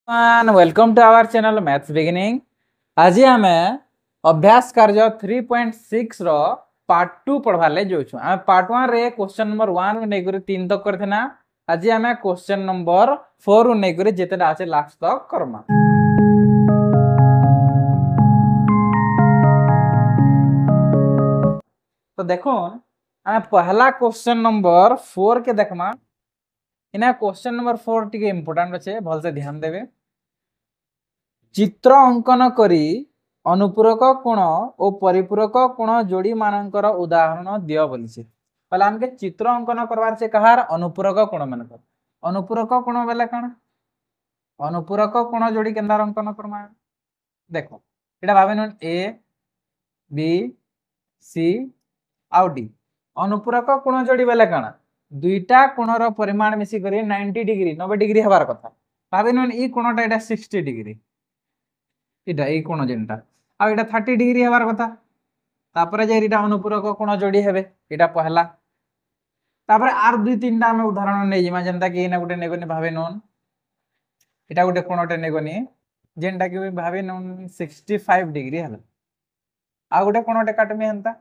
And welcome to our channel Maths Beginning. आज आमे अभ्यास कार्य 3.6 रो पार्ट 2 पढ़वा ले जोछु। आमे पार्ट 1 रे क्वेश्चन नंबर 1 नै करी 3 तक करथना। आज आमे क्वेश्चन नंबर 4 नै करी जेतेटा আছে लास्ट तक करमा। तो देखो आमे पहला क्वेश्चन नंबर 4 के देखमा। इना क्वेश्चन नंबर 4 टिके इंपोर्टेंट अछि, भल से ध्यान देबे। चित्र अंकन करी अनुपूरक कोण और परिपूरक कोण जोड़ी मानकर उदाहरण दियो बोलिसे। पहले हमके चित्र अंकन करवार से कहार अनुपूरक कोण मानकर। अनुपूरक कोण बेले कण? अनुपूरक कोण जोड़ी केंदार अंकन करमा। देखो एटा भाबेन ए बी सी आउ डी। अनुपूरक कोण जोड़ी बेले कण? दुईटा कोणर परिमाण मिसी करी 90 डिग्री 90 डिग्री हबार कथा। भाबेन ई कोणटा एटा 60 डिग्री। इटा ए कोण जेनटा आ एटा 30 डिग्री हेबार कथा। तापरे जे एटा अनुपूरक कोण जोड़ी हेबे एटा पहला। तापरे आर दुई तीनटा हम उदाहरण नै जिमा जेनता कि एना गुटे नेगोनी भाबे नोन एटा गुटे कोणटे नेगोनी जेनटा कि भाबे नोन 65 डिग्री हेला। आ गुटे कोणटे काटमी हंता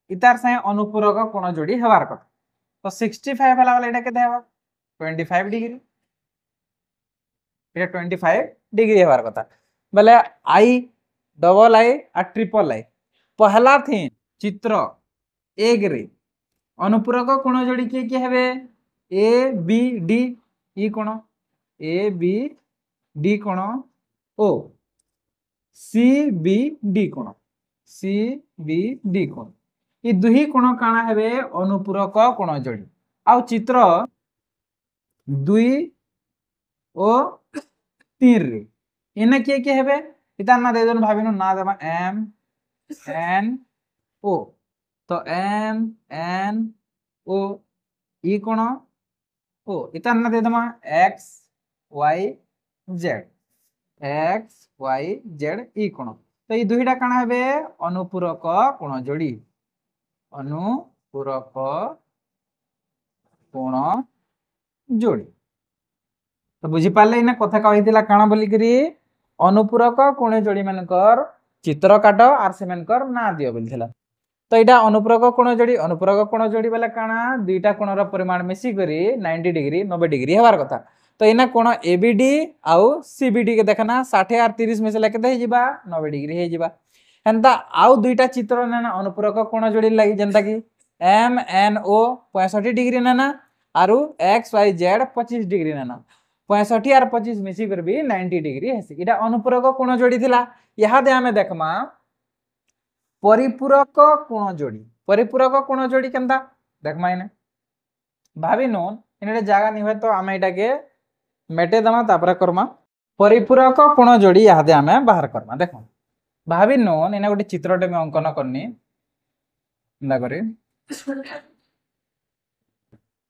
इतार से अनुपूरक कोण जोड़ी हेबार कथा। तो 65 हेला वाला एटा केते हेबा 25 डिग्री। एटा 25 डिग्री हेबार कथा। बोले आई डबल आई और ट्रिपल आई पहला थी चित्र एक रे अनुपूरक कोण जोड़ी किए हेबे ए बी डी ई कोण ए बी डी कोण ओ सी बी डी कोण सी बी डी कोण ई दुही कोण काना हेबे अनुपूरक कोण जोड़ी। आउ चित्र 2 और 3 रे इने किए हेबे इतार ना दे दोन भाबिनो ना देमा एम एन ओ। तो एम एन ओ ई कोण ओ इतार ना दे दमा एक्स वाई जेड ई कोण। तो ई दुईटा काना हेबे अनुपूरक कोण जोड़ी। अनुपूरक कोण जोड़ी। तो बुझी पाले इना कथा कहितिला काना बोली करी अनुपूरक कोण जोड़ी मानकर चित्र काट आर से मानकर ना दियो बोलथिला। तो एटा अनुपूरक कोण जोड़ी बेले काना दुईटा कोणर परिमाण मिसी करी 90 डिग्री 90 डिग्री हेबार कथा। तो इना कोण एबीडी आउ सीबीडी के देखना 60 और 30 मिसले केते हे जिबा 90 डिग्री हे जिबा। हंता आउ दुईटा चित्र नेना अनुपूरक कोण जोड़ी लागि जनता कि एम एन ओ 65 डिग्री नेना आरु एक्स वाई जेड 25 डिग्री नेना 65 और 25 मिसी कर भी 90 डिग्री हेसी। इटा अनुपूरक कोण जोड़ी थिला। यहाँ दे हमें देखमा परिपूरक कोण जोड़ी। परिपूरक कोण जोड़ी केनता देखमा इने भाबी नोन इने जागा नि होय तो हमें एटा के मेटे दमा तापरे करमा। परिपूरक कोण जोड़ी यहाँ दे हमें बाहर करमा। देखो भाबी नोन इने गोटे चित्रटे में अंकन करनी इंदा करे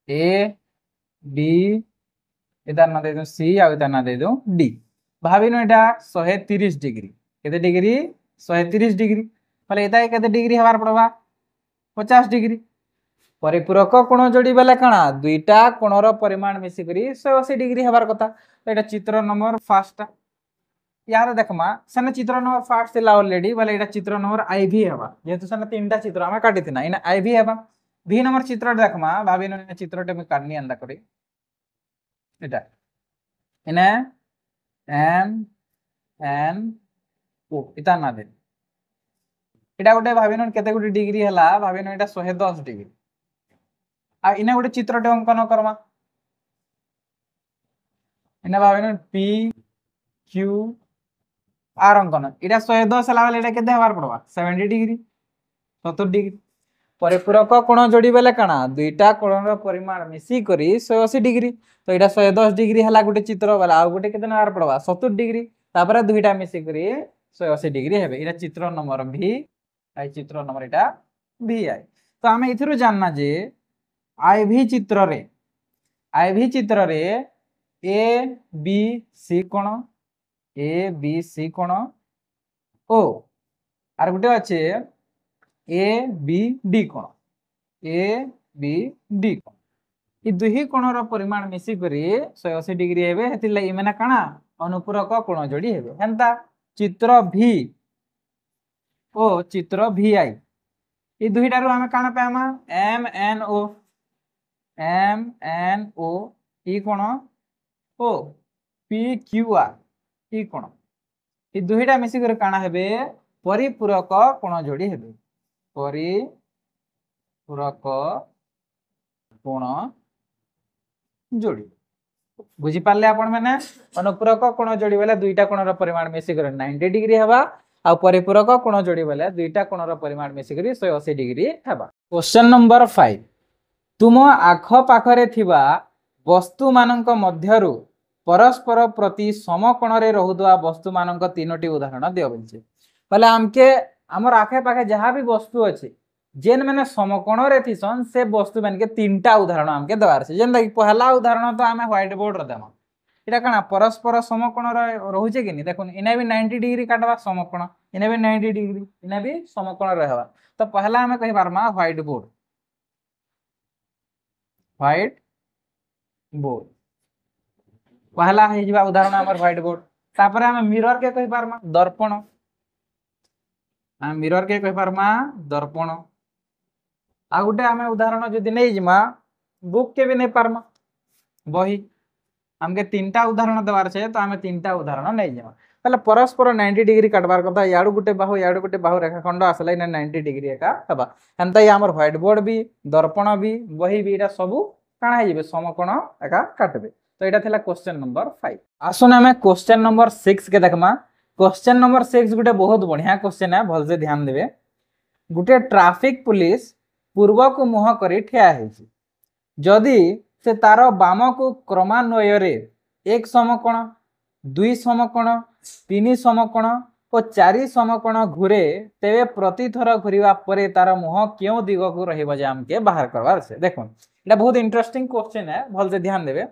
ए बी इधर ना दे दो सी आ इधर ना दे दो डी। भाबी नो एटा 130 डिग्री केते डिग्री 130 डिग्री पहले एटा केते डिग्री हेबार पड़बा 50 डिग्री। परिपूरक कोण जोड़ी बेले काना दुईटा कोणर परिमाण मिसी करी 180 डिग्री हेबार कथा। तो एटा चित्र नंबर फर्स्ट यार देखमा सने चित्र नंबर फर्स्ट थिला ऑलरेडी बोले एटा चित्र नंबर आईवी हेबा जेतु सने तीनटा चित्र हमें काटी थिना इना आईवी हेबा। भी नंबर चित्र देखमा भाबी नो चित्रटे में काटनी अंदा करी एटा इने एम एन ओ इता ना दे एटा गोटे भाबिनो केते गोटे डिग्री हला भाबिनो एटा 110 डिग्री। आ इने गोटे चित्रटे अंकन करमा इने भाबिनो पी क्यू आर अंकन एटा 110 हला वाला एटा केते हेबार पड़बा 70 डिग्री 70 डिग्री। परिपूरक कोण जोड़ी बेले काना दुईटा कोणर परिमाण मिसी करी 180 डिग्री। तो एटा 110 डिग्री हला गुटे चित्र वाला आ गुटे केते नबार पड़बा 70 डिग्री तापरे दुईटा मिसी करी 180 डिग्री हेबे। एटा चित्र नंबर भी आई चित्र नंबर एटा भी आई। तो हमें इथिरु जानना जे आईवी चित्र रे ए बी सी कोण ओ आर गुटे अच्छे ए बी डी कोण ई दुही कोणर परिमाण मिसी करी 180 डिग्री हेबे हेति लागि माने काना अनुपूरक कोण जोड़ी हेबे हेंता चित्र भी ओ चित्र भी आई ये दुईटा रू आमे काना पामा एम एन ओ ई कोण O P Q R E कोण ये दुईटा मिसी कर काना हेबे परिपूरक कोण जोड़ी हेबे परिपूरक कोण जोड़ी बुझी पारले आपण माने अनुपूरक कोण जोड़ी बेले दुईटा कोणर परिमाण मिसी कर 90 डिग्री हेबा आ परिपूरक कोण जोड़ी बेले दुईटा कोणर परिमाण मिसी कर 180 डिग्री हेबा। क्वेश्चन नंबर 5 तुम आख पाखरे थिबा वस्तु मानक मध्यरु परस्पर प्रति समकोण रे रहुदवा वस्तु मानक तीनोटी उदाहरण दियो बोलछे पहले हमके हमर आखे पाखे जहां भी वस्तु अछि जेन माने समकोण रे थिसन से वस्तु मानके तीनटा उदाहरण हमके दवार छे जेन कि पहला उदाहरण तो हमें व्हाइट बोर्ड रे देमा एटा कना परस्पर समकोण रे रहउचे कि नि देखुन इने भी 90 डिग्री काटबा समकोण इने भी 90 डिग्री इने भी समकोण रहबा तो पहला हमें कहि बारमा व्हाइट बोर्ड पहला है जिबा उदाहरण हमर व्हाइट बोर्ड तापर हमें मिरर के कहि बारमा दर्पण हम मिरर के कहि बारमा दर्पण आ गुटे हमें उदाहरण जदि नै जिमा बुक के भी नै पारमा बही हमके तीनटा उदाहरण देवार छे तो हमें तीनटा उदाहरण नै जिमा पहले परस्पर 90 डिग्री काटबार कथा याडू गुटे बाहु रेखाखंड आसला इने 90 डिग्री एका हबा हंता या हमर व्हाइट बोर्ड भी दर्पण भी बही भी एटा सब काना हे जिवे समकोण एका काटबे तो एटा थिला क्वेश्चन नंबर 5 आसुन हमें क्वेश्चन नंबर 6 के देखमा क्वेश्चन नंबर 6 गुटे बहुत बढ़िया क्वेश्चन है भल से ध्यान देबे गुटे ट्रैफिक पुलिस पूर्व को मुह करी ठिया हेछि जदि से तार बाम को क्रमान्वय रे एक समकोण दुई समकोण तीन समकोण और चारि समकोण घुरे तेबे प्रति थर घुरिबा परे तार मुह क्यों दिग को रहिबा जे हमके बाहर करबार से देखो एटा बहुत इंटरेस्टिंग क्वेश्चन है भल से ध्यान देबे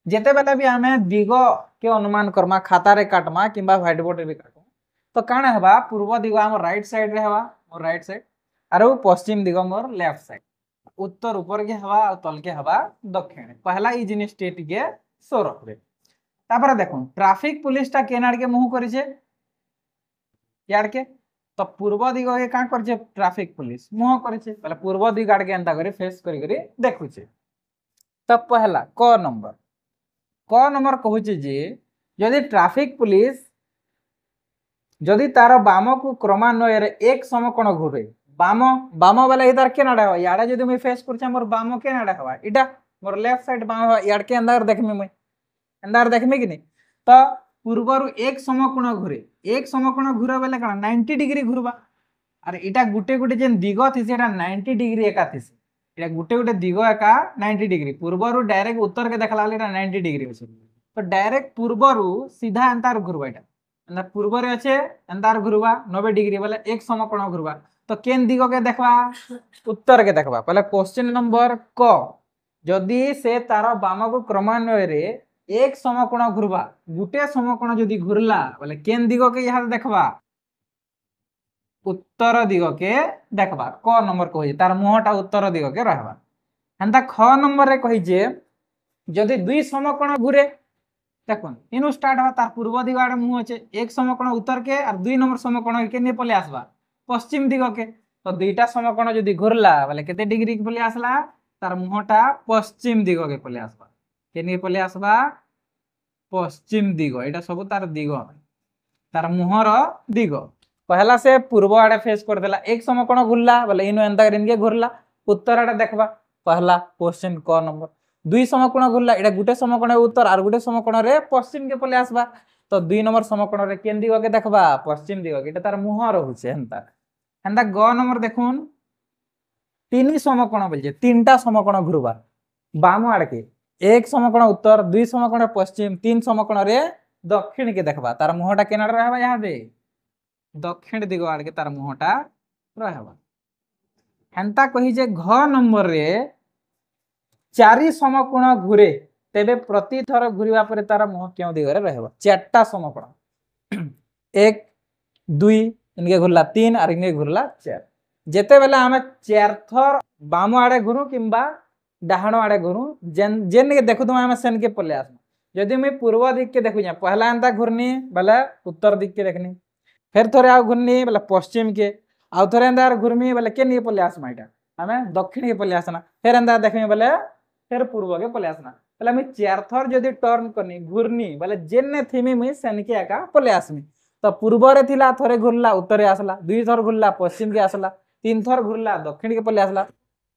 जेते बेला भी हमें दिग के अनुमान करमा खाता रे काटमा किबा व्हाइट बोर्ड रे भी काटो तो काना हेबा पूर्व दिग हमर राइट साइड रे हेबा मोर राइट साइड आरो पश्चिम दिग मोर लेफ्ट साइड उत्तर ऊपर के हवा और तल के हवा दक्षिण पहला ई जिनिस स्टेट के सो रखबे तापर देखो ट्रैफिक पुलिस ता केनाड के मुह करी छे याड के तो पूर्व दिग के का कर छे ट्रैफिक पुलिस मुह करी छे पहले पूर्व दिग आड के एंता करे फेस करी देखु छे तब पहला क नंबर कहू छे जे यदि ट्रैफिक पुलिस जदि तार बाम को क्रमान्वय रे एक समकोण घुरे बाम वाला इधर के नाडा हो याडा जदि मैं फेस करछा मोर बाम के नाडा हवा इटा मोर लेफ्ट साइड बाम याड के अंदर देखमे मैं अंदर देखमे कि नहीं तो पूर्वरु एक समकोण घुरे एक समकोण घुरे बेले कना 90 डिग्री घुरबा अरे इटा गुटे जेन दिग थिसे एटा 90 डिग्री एका थिसे एटा गुटे दिग एका 90 डिग्री पूर्वरु डायरेक्ट उत्तर के देखला एटा 90 डिग्री अछि तो डायरेक्ट पूर्वरु सीधा अंतर घुरबा एटा अंदर पूर्व रे अछि अंतर घुरबा 90 डिग्री वाला एक समकोण घुरबा तो केन दिग के देखबा उत्तर के देखबा पहले क्वेश्चन नंबर क जदि से तार बाम को क्रमान्वय रे एक समकोण घुरबा गुटे समकोण जदि घुरला बोले केन दिग के यहां देखबा उत्तर दिग के देखबा क नंबर कहि तार मुहटा उत्तर दिग के रहबा हंता ख नंबर रे कहि जे जदि दुई समकोण घुरे देखो इनु स्टार्ट हवा तार पूर्व दिग आडे मुह अछि एक समकोण उत्तर के और दुई नंबर समकोण के ने पले आसबा पश्चिम दिग के तो दुईटा समकोण जदि घुरला बोले केते डिग्री के पले आसला तार मुहटा पश्चिम दिग के पले आसबा केनी पले आसबा पश्चिम दिग एटा सब तार दिग तार मुहर दिग पहला से पूर्व आडे फेस कर देला एक समकोण घुरला बोले इनु एंता करिन के घुरला उत्तर आडे देखबा पहला क्वेश्चन क नंबर दुई समकोण घुरला एटा गुटे समकोण उत्तर और गुटे समकोण रे पश्चिम के पले आसबा तो दुई नंबर समकोण रे केन दिग के देखबा पश्चिम दिग के एटा तार मुह रहउछे हेंता ग नंबर देखुन तीन समकोण बोलजे तीनटा समकोण घुरबा बाम आड़ के एक समकोण उत्तर दुई समकोण पश्चिम तीन समकोण रे दक्षिण के देखबा तार मुहटा केनाड रहबा यहां दे दक्षिण दिग आड़ के तार मुहटा रहबा हेंता कहि जे घ नंबर रे चारि समकोण घुरे तेबे प्रति थर घुरिबा परे तार मुह क्यों दिग रे रहबा चारटा समकोण एक दुई इनके घुरला तीन और इनके घुरला चार जेते बेला हमें चार थर बाम आड़े घुरू किंबा डाहाण आड़े घुरू जेन के देखु तुम हमें सेन के पले आसमा जदि मुई पूर्व दिख के देखू पहला एंता घूर्नी बोले उत्तर दिख के देखनी फिर थोड़े आ घूर्नी बोले पश्चिम के आउ थे एंता घूर्मी बोले के नहीं पलि आसमा यहाँ आम दक्षिण के पलि आसना फिर एंता देखमी बोले फिर पूर्व के पलि आसना बोले मुई 4 थर जदि टर्न करनी घूर्नी बोले जेने थीमी मुई सेनके एका पलि आसमी तो पूर्व रे थिला थरे घूरला उत्तर आसला 2 थर घूरला पश्चिम के आसला 3 थर घूरला दक्षिण के पलि आसला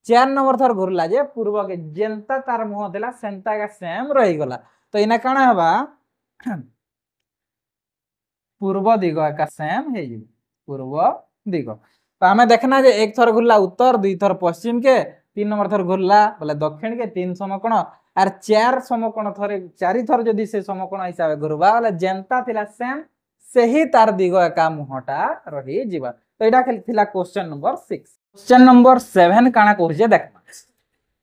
4 नंबर थर घूरला जे पूर्व के जेनता तार मुह देला सेंता का सेम रही गला तो इना काना हबा पूर्व दिग एका सेम हे जी पूर्व दिग तो आम देखना जे 1 थर घूरला उत्तर 2 थर पश्चिम के 3 नंबर थर घूरला बोले दक्षिण के 3 समकोण आर 4 समकोण थरे 4 थर जदि से समकोण हिसाब से घुरबा बोले जेनता थिला सेम सही तार दिग एका मुहटा रही जीवा तो एटा थिला क्वेश्चन नंबर 6 क्वेश्चन नंबर 7 काना कहूजे देखमा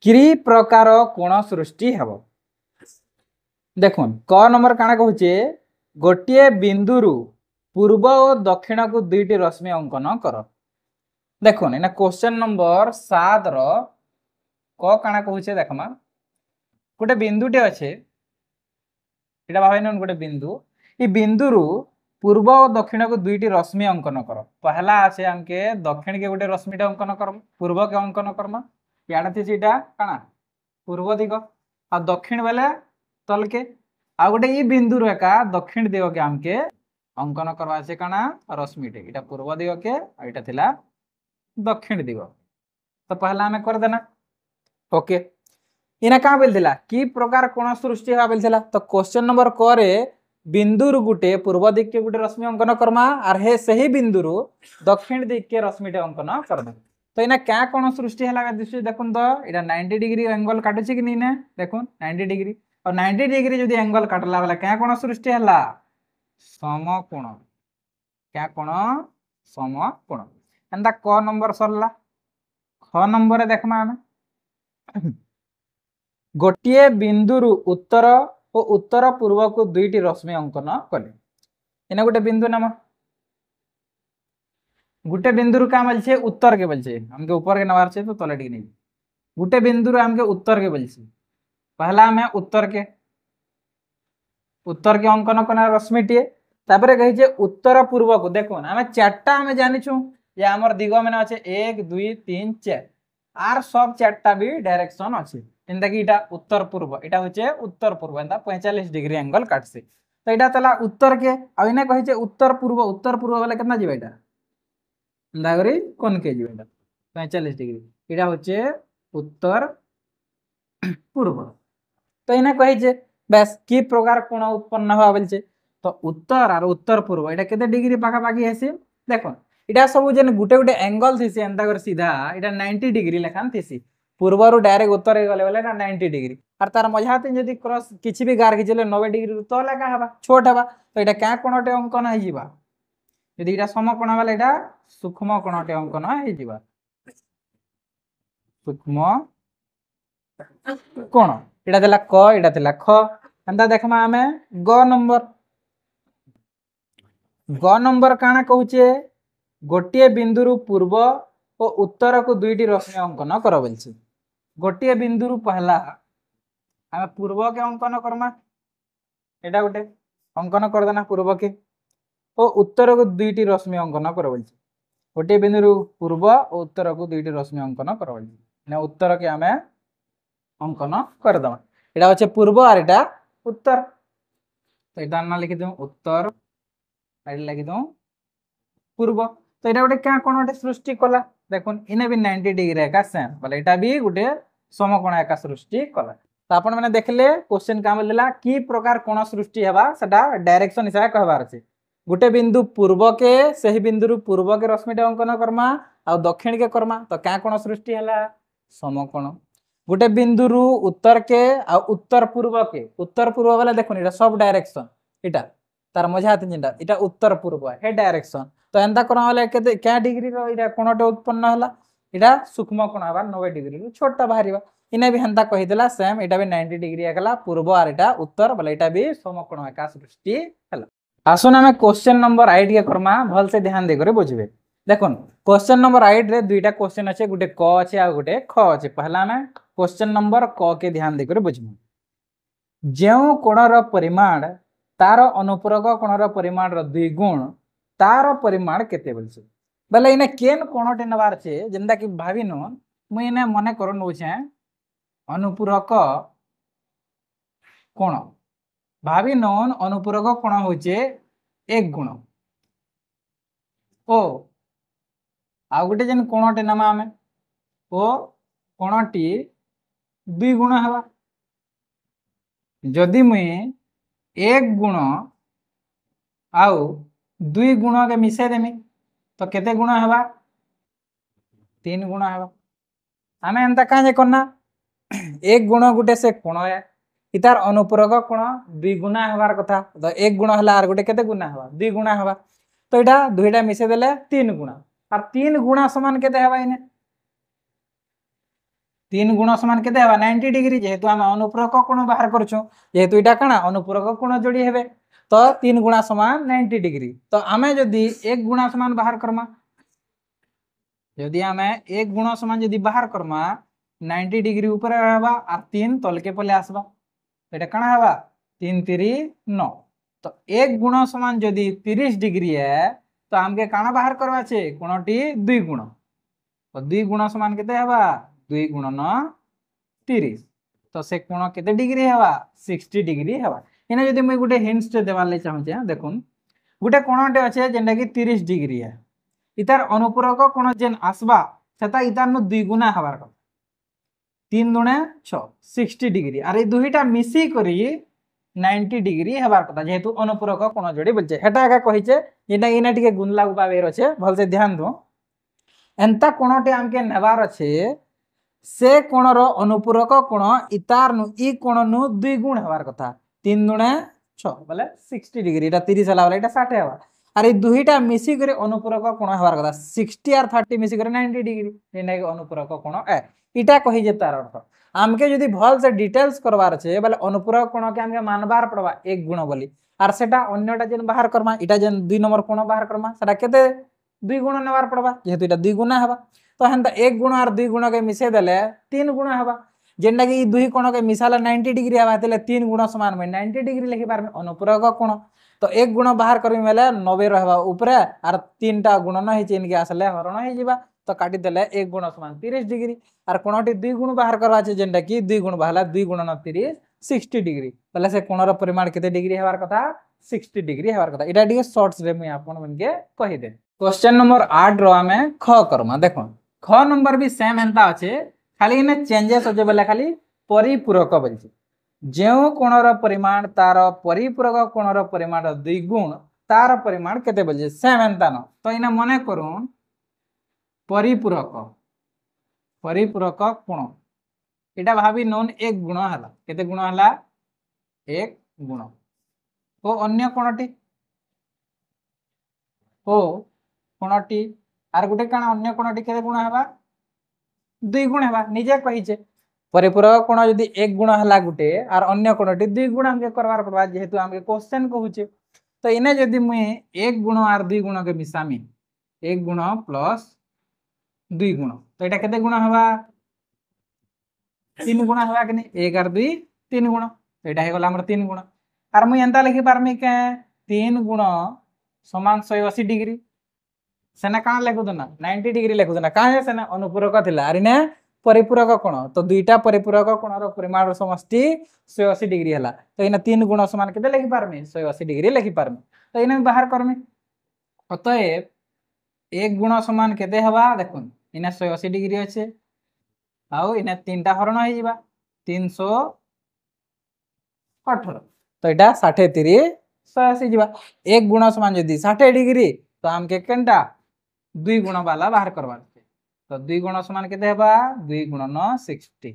कि प्रकार कोण सृष्टि हेबो देखुन क नंबर काना कहूचे गोटे बिंदुरु पूर्व और दक्षिण को 2टी रश्मि अंकन कर देखुन एना क्वेश्चन नंबर 7 रो क काना कहूचे देखमा गोटे बिंदुटे अच्छे एटा भाबैन गोटे बिंदु ई बिंदुरु पूर्व और दक्षिण को 2टी रश्मि अंकन कर पहला अच्छे हमके दक्षिण के गोटे रश्मिटा अंकन करम पूर्व के अंकन करमा याडा थी सीटा काना पूर्व दिग आ दक्षिण बेले तल के आ गोटे ई बिंदु एका दक्षिण दिग के हमके अंकन करवा से काना रश्मिटे इटा पूर्व दिग के इटा थिला दक्षिण दिग तो पहला हमें कर देना ओके इना का बोल दिला की प्रकार कोण सृष्टि हवा बोल दिला तो क्वेश्चन नंबर क रे बिंदुरु गुटे पूर्व दिग के गुटे रश्मि अंकन करमा आर हे सही बिंदुरु दक्षिण दिग के रश्मिटे अंकन करबा तो इना क्या कोण सृष्टि हला दिसु देखुन तो इटा 90 डिग्री एंगल काटुची कि नहीं ने देखुन 90 डिग्री और 90 डिग्री जदि एंगल काटला वाला क्या कोण सृष्टि हला समकोण क्या कोण समकोण एंदा क नंबर सरला ख नंबर रे देखमा हम गोटिए बिंदुरु उत्तर और उत्तर पूर्व को 2टी रश्मि अंकन कले इना गोटे बिंदु नाम गोटे बिंदुरु का बोलछे उत्तर के बोलछे हमके ऊपर के नवार छे तो तले टिक नहीं गोटे बिंदुरु हमके उत्तर के बोलछे पहला में उत्तर के अंकन करना रश्मिटे तापरे कहि जे उत्तर पूर्व को देखो ना हमें 4टा हमें जानि छु जे हमर दिग में अच्छे 1 2 3 4 आर सब 4टा भी डायरेक्शन अच्छे एंदा कि इटा उत्तर पूर्व इटा होचे उत्तर पूर्व एंदा 45 डिग्री एंगल काटसे तो इटा तला उत्तर के आ इने कहि जे उत्तर पूर्व वाला कितना जीवा इटा एंदा करी कोन के जीवा इटा 45 डिग्री इटा होचे उत्तर पूर्व तो इने कहि जे बस की प्रकार कोण उत्पन्न हवा बोलछे तो उत्तर और उत्तर पूर्व इटा केते डिग्री पाखा पाखी हेसी देखो इटा सब जेन गुटे गुटे एंगल थीसी एंता कर सीधा इटा 90 डिग्री लेखान थीसी पूर्व रु डायरेक्ट उत्तर गले बोले 90 डिग्री और तार मझाते जदि क्रॉस किछि भी गार खिचले 90 डिग्री तो लगा हबा छोट हबा तो इटा क्या कोणटे अंकन हे जिबा यदि इटा समकोण वाला इटा सूक्ष्म कोणटे अंकन हे जिबा सूक्ष्म कोण इटा देला क इटा देला ख एंता देखमा हमें ग नंबर काना कहूचे गोटे बिंदुरु पूर्व और उत्तर को 2टी रश्मि अंकन कर बोलछे गोटे बिंदुरु पहला हमें पूर्व के अंकन करमा एटा गोटे अंकन कर देना पूर्व के और उत्तर को 2टी रश्मि अंकन कर बोलछे गोटे बिंदुरु पूर्व और उत्तर को 2टी रश्मि अंकन कर बोलछे ने उत्तर के हमें अंकन कर दमा एटा होचे पूर्व और एटा उत्तर तो एटा ना लिखि दऊ उत्तर एटा लिखि दऊ पूर्व तो एटा गोटे क्या कोण गोटे सृष्टि कला देखुन इने भी 90 डिग्री एका सेम बोले एटा भी गोटे समकोण एका सृष्टि कला तो आपण माने देखले क्वेश्चन का बोलला की प्रकार कोण सृष्टि हेबा सेटा डायरेक्शन हिसाब कहबार अछि गोटे बिंदु पूर्व के सही बिंदु पूर्व के रश्मिटे अंकन करमा आ दक्षिण के करमा तो क्या कोण सृष्टि हला समकोण गोटे बिंदु उत्तर के आ उत्तर पूर्व वाला देखुन एटा सब डायरेक्शन एटा तार मझा जिनटा इटा उत्तर पूर्व हे डायरेक्शन तो एंता कोना वाला केते क्या डिग्री रो इटा कोणटे उत्पन्न हला इटा सूक्ष्म कोण हबा 90 डिग्री रो छोटा बाहरिबा इने भी हंता कहि देला सेम इटा भी 90 डिग्री एकला पूर्व और इटा उत्तर बोले इटा भी समकोण एका सृष्टि हला आसुन हमें क्वेश्चन नंबर 8 के करमा भल से ध्यान दे करे बुझबे देखुन क्वेश्चन नंबर 8 रे दुईटा क्वेश्चन अच्छे गोटे क अच्छे आ गोटे ख अच्छे पहला में क्वेश्चन नंबर क के ध्यान दे करे बुझबे जो कोणर परिमाण तार अनुपूरक कोणर परिमाण दुई गुण तार परिमाण केते बोलछे बोले इने केन कोणटे नबार छे जेंदा कि भाबिनो मुई इने मने कर नउछे अनुपूरक कोण भावी नोन अनुपूरक कोण होचे एक गुण ओ आ गोटे जेन कोणटे नमा आमे ओ कोणटी दुई गुण हवा जदि मुई एक गुण आउ दुई गुण के मिसे देमी तो केते गुण हवा तीन गुण हवा आमे एंता काहे करना एक गुण गुटे से कोण है इतार अनुपूरक कोण दुई गुणा हवार कथा तो एक गुण हला आर गुटे केते गुणा हवा दुई गुणा हवा तो इटा दुईटा मिसे देले तीन गुणा और तीन गुणा समान केते हवा इने तीन गुण समान केते हवा 90 डिग्री जेहेतु आम अनुपूरक कोण बाहर करछु जेहेतु इटा काना अनुपूरक कोण जोड़ी हेबे तो तीन गुणा समान 90 डिग्री तो आमे जदी एक गुणा समान बाहर करमा जदी आमे एक गुण समान जदी बाहर करमा 90 डिग्री ऊपर हवा और तीन तलके पले आसबा एटा काना हवा 3 3 9 तो एक गुण समान जदी 30 डिग्री है तो हमके काना बाहर करवा छे कोणटी दुई गुण तो दुई गुण समान केते हवा दुई गुण 9 30 तो से कोण केते डिग्री हवा 60 डिग्री हवा इना जदी मैं गुटे हिंट्स देवार ले चाहू छे देखुन गुटे कोणटे अच्छे जेंडा कि 30 डिग्री है इतार अनुपूरक कोण जेन आसबा सेता इतार नु दुई गुणा हवार कथा 3 दुणे 6 60 डिग्री और ये दुईटा मिसी करी 90 डिग्री हबार कथा जेहेतु अनुपूरक कोण जोड़ी बोलछे हेटा आगे कहिछे जेटा इना टिके गुण लागू पावेर अछि भल से ध्यान दो एंता कोणटे हमके नेबार अछि से कोणर अनुपूरक कोण इतार नु ई कोण नु दुई गुण हबार कथा 3 दुणे 6 बोले 60 डिग्री एटा 30 हला वाला एटा 60 हवा और ये दुईटा मिसी करे अनुपूरक कोण हबार कथा 60 और 30 मिसी करे 90 डिग्री जेना कि अनुपूरक कोण ए इटा कहि जे तार अर्थ आमके जदी भल से डिटेल्स करवार छे बोले अनुपूरक कोण के हमके मानबार पड़वा एक गुण बोली और सेटा अन्यटा जेन बाहर करमा इटा जेन 2 नंबर कोण बाहर करमा सेटा केते 2 गुण नेबार पड़वा जेहेतु इटा 2 गुणा हवा तो हेंता एक गुण और 2 गुण के मिसे देले 3 गुण हवा जेंडा कि 2 कोण के मिसाला 90 डिग्री हवा तेले 3 गुण समान में 90 डिग्री लिखि पार में अनुपूरक कोण तो एक गुण बाहर करबी मेले 90 रहबा ऊपरे और तीनटा गुण न हे चेन के आसले हरण हे जिबा तो काटी देले एक गुण समान 30 डिग्री और कोणटी 2 गुण बाहर करवा छे जेंडा कि 2 गुण बाहला 2 गुण 9 30 60 डिग्री तले से कोणर परिमाण केते डिग्री हेबार कथा 60 डिग्री हेबार कथा इटा डी शॉर्ट्स रे मैं आपन मन के कहि दे क्वेश्चन नंबर 8 रो हमें ख करमा देखो ख नंबर भी सेम हेंता अछि खाली इने चेंजेस होजे बोले खाली परिपूरक बोलछि जेउ कोणर परिमाण तार परिपूरक कोणर परिमाण 2 गुण तार परिमाण केते बोलछि सेम हेंता न तो इने मने करूं परिपूरक परिपूरक कोण एटा भाबी नोन एक गुण हला केते गुण हला एक गुण ओ अन्य कोणटी ओ कोणटी आर गुटे काना अन्य कोणटी केते गुण हवा 2 गुण हवा निजे कहिचे परिपूरक कोण यदि एक गुण हला गुटे और अन्य कोणटी 2 गुण हमके करवार पड़वा जेहेतु हमके क्वेश्चन कहूचे तो इने यदि मुई एक गुण और 2 गुण के मिसामी एक गुण प्लस 2 गुण तो एटा केते गुण हवा 3 गुण हवा कि 1 और 2 3 गुण तो एटा हे गला हमर 3 गुण और मुई एंता लिखि पारमी के 3 गुण समान 180 डिग्री सेना का लेखु दना 90 डिग्री लेखु दना काहे सेना अनुपूरक थिला अरे ने परिपूरक कोण तो दुईटा परिपूरक कोणर परिमाण समष्टि 180 डिग्री हला तो इना 3 गुण समान केते लिखि पारमी 180 डिग्री लिखि पारमी तो इने बाहर करमी अतएव एक गुण समान केते हवा देखुन इना 180 डिग्री अछि आउ इना तीनटा हरण हो जिबा 318 तो एटा 60 30 180 जिबा एक गुण समान जदी 60 डिग्री तो हमके केनटा 2 गुण वाला बाहर करवा तो 2 गुण समान केते हेबा 2 गुण 9 60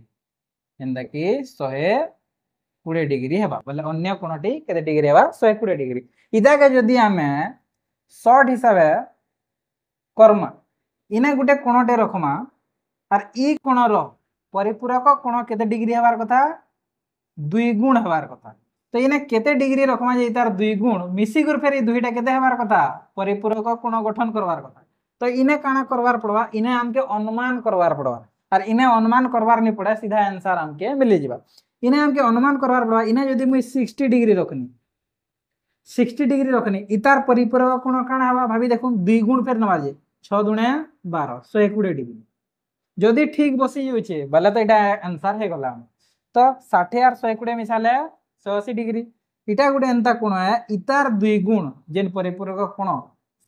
एंदा कि 120 डिग्री हेबा बोले अन्य कोणटी केते डिग्री हेबा 120 डिग्री इदा के जदी हमें शॉर्ट हिसाब कर्मा इने गुटे कोणटे रखमा और ई कोणर परिपूरक कोण केते डिग्री हेबार कथा 2 गुण हेबार कथा तो इने केते डिग्री रखमा जे तार 2 गुण मिसी कर फेर दुईटा केते हेबार कथा परिपूरक कोण गठन करवार कथा तो इने काना करवार पड़वा इने हमके अनुमान करवार पड़वा और इने अनुमान करवार नहीं पड़े सीधा आंसर हमके मिल जिबा इने हमके अनुमान करवार पड़वा इने यदि मुई 60 डिग्री रखनी 60 डिग्री रखनी इतार परिपूरक कोण काण हवा भाभी देखो 2 गुण फेर नवा जे 6 दुणे 12 120 डिग्री जदि ठीक बसी जाउछे बले तो एटा आंसर हे गला तो 60 और 120 मिसाले 180 डिग्री इटा गुटे एंता कोण है इतार 2 गुण जेन परिपूरक कोण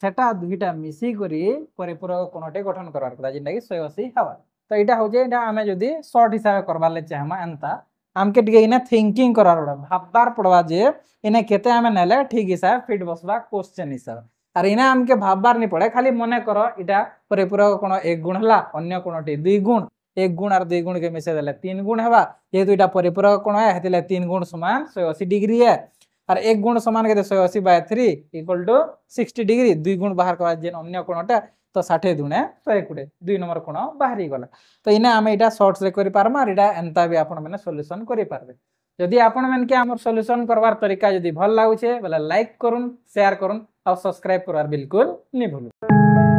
सेटा दुईटा मिसी करी परिपूरक कोणटे गठन करवार पड़ा जेनटा कि 180 हवा तो एटा हो जे एटा हमें जदि शॉर्ट हिसाब करबार ले चाहमा एंता आमके टिके इने थिंकिंग करार पड़ा भाबबार पड़वा जे इने केते हमें नेले ठीक हिसाब फिट बसबा क्वेश्चन हिसाब और इने हमके भाबबार नहीं पड़े खाली मने करो इटा परिपूरक कोण 1 गुण हला अन्य कोणटी 2 गुण 1 गुण और 2 गुण के मिसे देले 3 गुण हवा जेहेतु इटा परिपूरक कोण है हेतिले 3 गुण समान 180 डिग्री है और 1 गुण समान के 180/3 इक्वल टू 60 डिग्री 2 गुण बाहर करवा जेन अन्य कोणटा तो 60 दुणे 120 2 नंबर कोण बाहरी गला तो इने आमे इटा शॉर्ट्स रे करि पारमा और इटा एंता भी आपण माने सॉल्यूशन करि पारबे यदि आपण मन के हमर सॉल्यूशन करवार तरीका यदि भल लागुछे बोले लाइक करूँ शेयर करूँ और सब्सक्राइब करवार बिल्कुल नहीं भूलू।